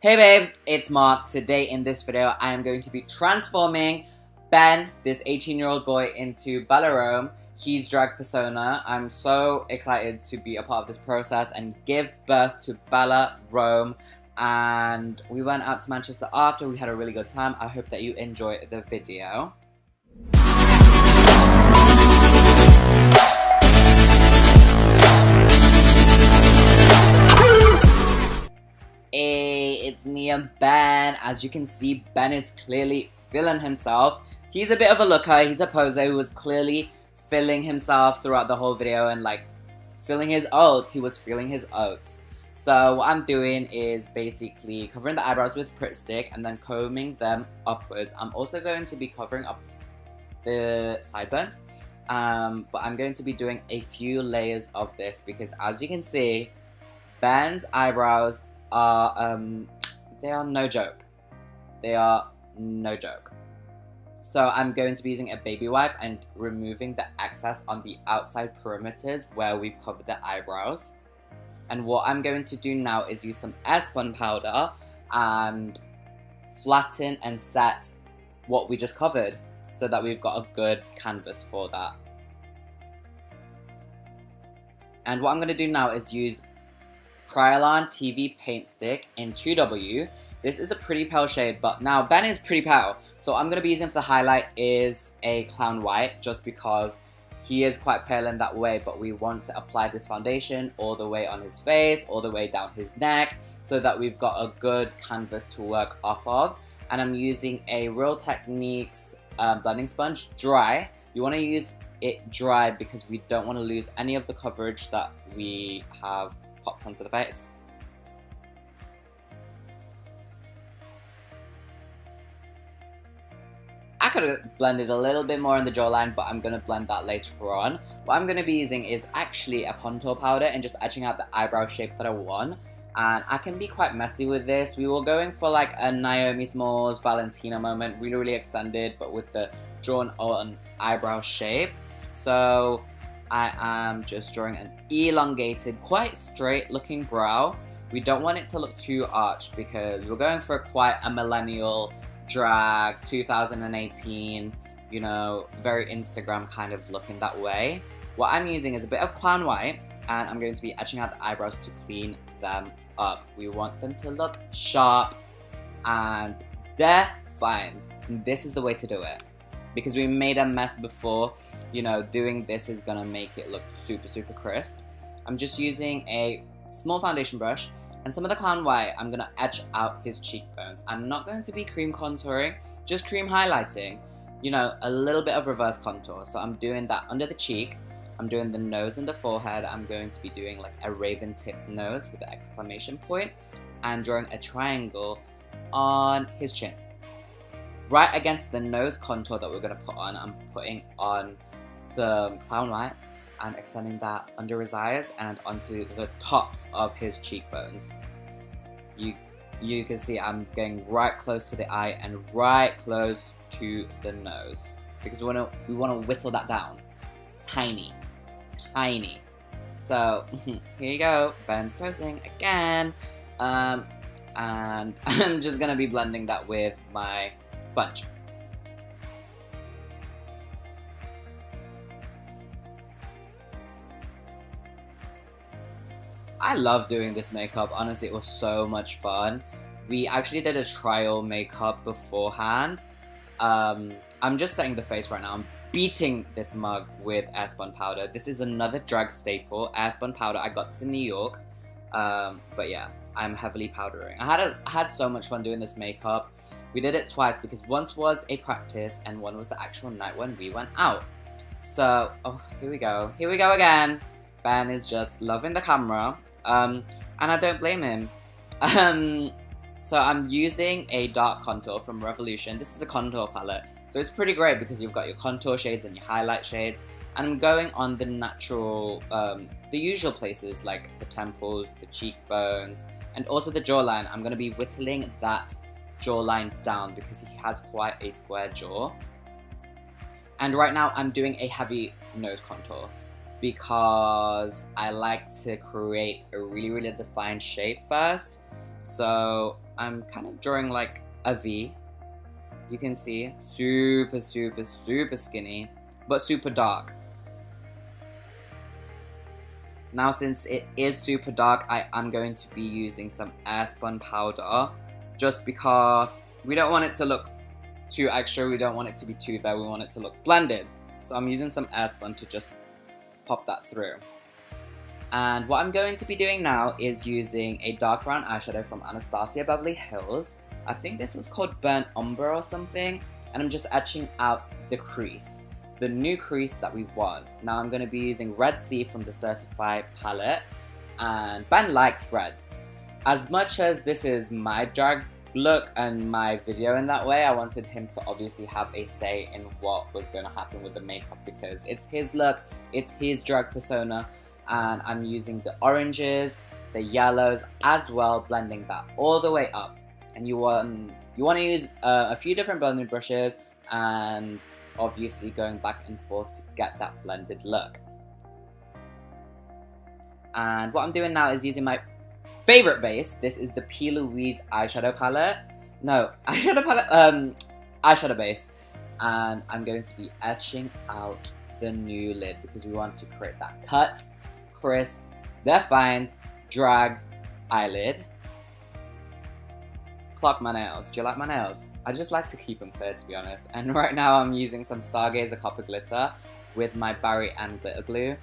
Hey babes, it's Mark. Today in this video, I am going to be transforming Ben, this 18-year-old boy, into Bella Rome, his drag persona. I'm so excited to be a part of this process and give birth to Bella Rome. And we went out to Manchester after. We had a really good time. I hope that you enjoy the video. Hey, it's me and Ben. As you can see, Ben is clearly feeling himself. He's a bit of a looker. He's a poser who was clearly feeling himself throughout the whole video and like feeling his oats. He was feeling his oats. So what I'm doing is basically covering the eyebrows with Pritt Stick and then combing them upwards. I'm also going to be covering up the sideburns. But I'm going to be doing a few layers of this because as you can see, Ben's eyebrows are they are no joke. They are no joke. So I'm going to be using a baby wipe and removing the excess on the outside perimeters where we've covered the eyebrows. And what I'm going to do now is use some Airspun powder and flatten and set what we just covered so that we've got a good canvas for that. And what I'm going to do now is use Kryolan TV Paint Stick in 2W. This is a pretty pale shade, but now Ben is pretty pale. So I'm going to be using for the highlight is a Clown White, just because he is quite pale in that way, but we want to apply this foundation all the way on his face, all the way down his neck, so that we've got a good canvas to work off of. And I'm using a Real Techniques blending sponge, dry. You want to use it dry because we don't want to lose any of the coverage that we have popped onto the face. I could have blended a little bit more in the jawline, but I'm going to blend that later on. What I'm going to be using is actually a contour powder and just etching out the eyebrow shape that I want. And I can be quite messy with this. We were going for like a Naomi Smalls Valentina moment, really extended, but with the drawn on eyebrow shape. So I am just drawing an elongated, quite straight looking brow. We don't want it to look too arched because we're going for quite a millennial drag, 2018, you know, very Instagram kind of look in that way. What I'm using is a bit of Clown White and I'm going to be etching out the eyebrows to clean them up. We want them to look sharp and defined. And this is the way to do it. Because we made a mess before, you know, doing this is gonna make it look super crisp. I'm just using a small foundation brush and some of the Clown White. I'm gonna etch out his cheekbones. I'm not going to be cream contouring, just cream highlighting. You know, a little bit of reverse contour. So I'm doing that under the cheek. I'm doing the nose and the forehead. I'm going to be doing like a raven tip nose with an exclamation point and drawing a triangle on his chin. Right against the nose contour that we're gonna put on, I'm putting on some Clown White and extending that under his eyes and onto the tops of his cheekbones. You can see I'm getting right close to the eye and right close to the nose because we wanna whittle that down. Tiny. So here you go. Ben's posing again, and I'm just gonna be blending that with my sponge. I love doing this makeup. Honestly, it was so much fun. We actually did a trial makeup beforehand. I'm just setting the face right now. I'm beating this mug with Airspun powder. This is another drag staple, Airspun powder. I got this in New York. But yeah, I'm heavily powdering. I had so much fun doing this makeup. We did it twice because once was a practice and one was the actual night when we went out. So, oh, here we go. Here we go again. Ben is just loving the camera. And I don't blame him. So I'm using a dark contour from Revolution. This is a contour palette. So it's pretty great because you've got your contour shades and your highlight shades. And I'm going on the natural, the usual places like the temples, the cheekbones, and also the jawline. I'm going to be whittling that jawline down because he has quite a square jaw. And right now I'm doing a heavy nose contour because I like to create a really defined shape first So I'm kind of drawing like a V. You can see super skinny, but super dark. Now since it is super dark, I am going to be using some Airspun powder, just because we don't want it to look too extra, we don't want it to be too there, we want it to look blended. So I'm using some Airspun to just pop that through. And what I'm going to be doing now is using a dark brown eyeshadow from Anastasia Beverly Hills. I think this was called Burnt Umber or something, and I'm just etching out the crease, the new crease that we want. Now I'm going to be using Red Sea from the Certifeye palette, and Ben likes reds. As much as this is my drag look and my video in that way, I wanted him to obviously have a say in what was going to happen with the makeup, because it's his look, it's his drag persona, and I'm using the oranges, the yellows as well, blending that all the way up. And you want to use a few different blending brushes, and obviously going back and forth to get that blended look. And what I'm doing now is using my favorite base. This is the Louise eyeshadow palette. No, eyeshadow base. And I'm going to be etching out the new lid, because we want to create that cut, crisp, defined, drag eyelid. Clock my nails. Do you like my nails? I just like to keep them clear, to be honest. And right now I'm using some Stargazer Copper Glitter with my Barry and glitter glue.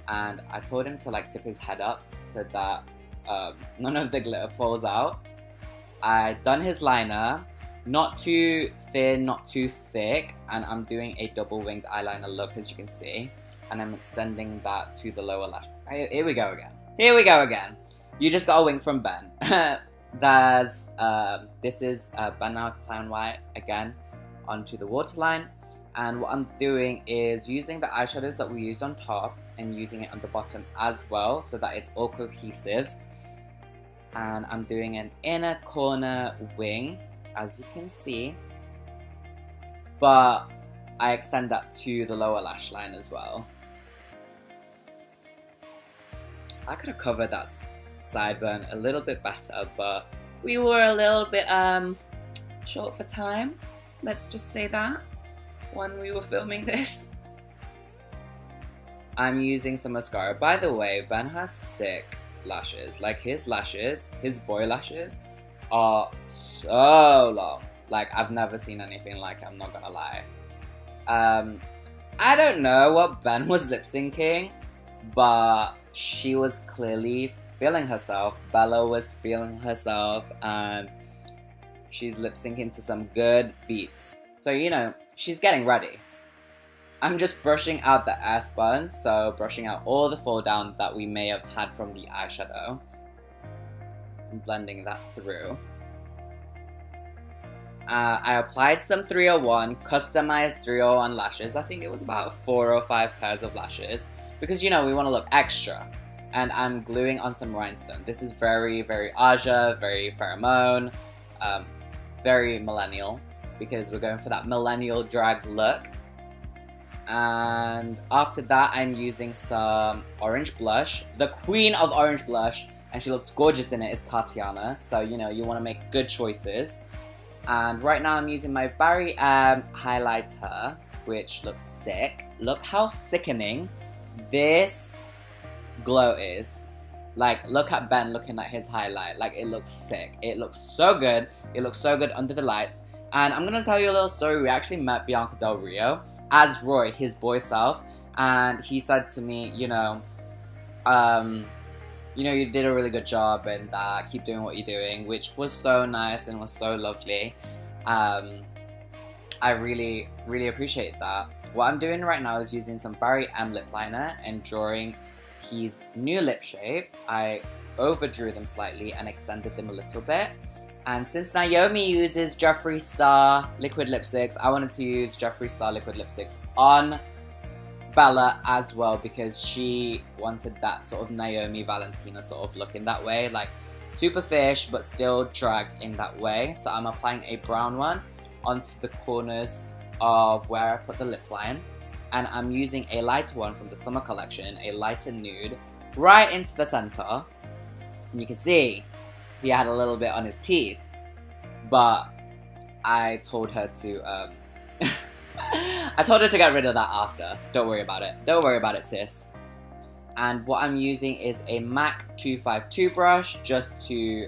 And I told him to like tip his head up so that none of the glitter falls out. I done his liner, not too thin, not too thick, and I'm doing a double winged eyeliner look, as you can see. And I'm extending that to the lower lash. Here we go again. Here we go again. You just got a wink from Ben. This is Nye Clown White again onto the waterline, and what I'm doing is using the eyeshadows that we used on top and using it on the bottom as well, so that it's all cohesive. And I'm doing an inner corner wing, as you can see, but I extend that to the lower lash line as well. I could have covered that sideburn a little bit better, but we were a little bit short for time, let's just say that, when we were filming this. I'm using some mascara. By the way, Ben has sick lashes. Like his lashes, his boy lashes are so long. Like I've never seen anything like it, I'm not gonna lie. I don't know what Ben was lip syncing, but she was clearly feeling herself. Bella was feeling herself, and she's lip syncing to some good beats. So, you know, she's getting ready. I'm just brushing out the Airspun, so brushing out all the fall down that we may have had from the eyeshadow. And blending that through. I applied some 301, customized 301 lashes. I think it was about 4 or 5 pairs of lashes, because, you know, we want to look extra. And I'm gluing on some rhinestone. This is very, very Aja, very pheromone, very millennial, because we're going for that millennial drag look. And after that, I'm using some orange blush. The queen of orange blush, and she looks gorgeous in it, is Tatiana. So, you know, you want to make good choices. And right now I'm using my Barry highlighter, which looks sick. Look how sickening this glow is. Like, look at Ben looking at his highlight. Like, it looks sick. It looks so good. It looks so good under the lights. And I'm gonna tell you a little story. We actually met Bianca Del Rio as Roy, his boy self, and he said to me, you know, you did a really good job, and keep doing what you're doing, which was so nice and was so lovely. I really, really appreciate that. What I'm doing right now is using some Barry M lip liner and drawing his new lip shape. I overdrew them slightly and extended them a little bit. And since Naomi uses Jeffree Star liquid lipsticks, I wanted to use Jeffree Star liquid lipsticks on Bella as well, because she wanted that sort of Naomi Valentina sort of look in that way, like super fish but still drag in that way. So I'm applying a brown one onto the corners of where I put the lip line, and I'm using a lighter one from the summer collection, a lighter nude, right into the center. And you can see he had a little bit on his teeth. But I told her to, I told her to get rid of that after. Don't worry about it. Don't worry about it, sis. And what I'm using is a MAC 252 brush just to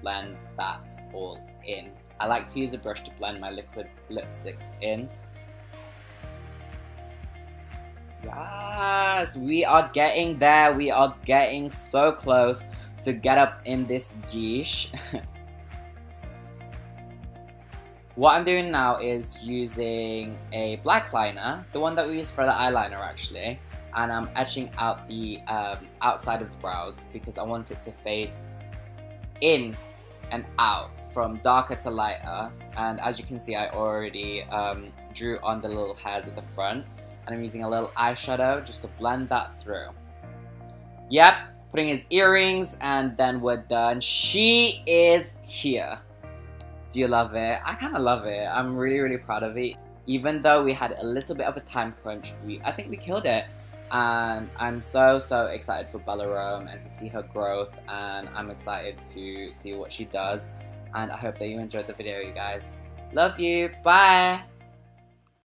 blend that all in. I like to use a brush to blend my liquid lipsticks in. Yes, we are getting there. We are getting so close to get up in this guiche. What I'm doing now is using a black liner, the one that we use for the eyeliner actually, and I'm etching out the outside of the brows because I want it to fade in and out from darker to lighter. And as you can see, I already drew on the little hairs at the front, and I'm using a little eyeshadow just to blend that through. Yep, putting his earrings, and then we're done. She is here. Do you love it? I kind of love it. I'm really, really proud of it. Even though we had a little bit of a time crunch, I think we killed it. And I'm so, so excited for Bella Rome and to see her growth. And I'm excited to see what she does. And I hope that you enjoyed the video, you guys. Love you. Bye.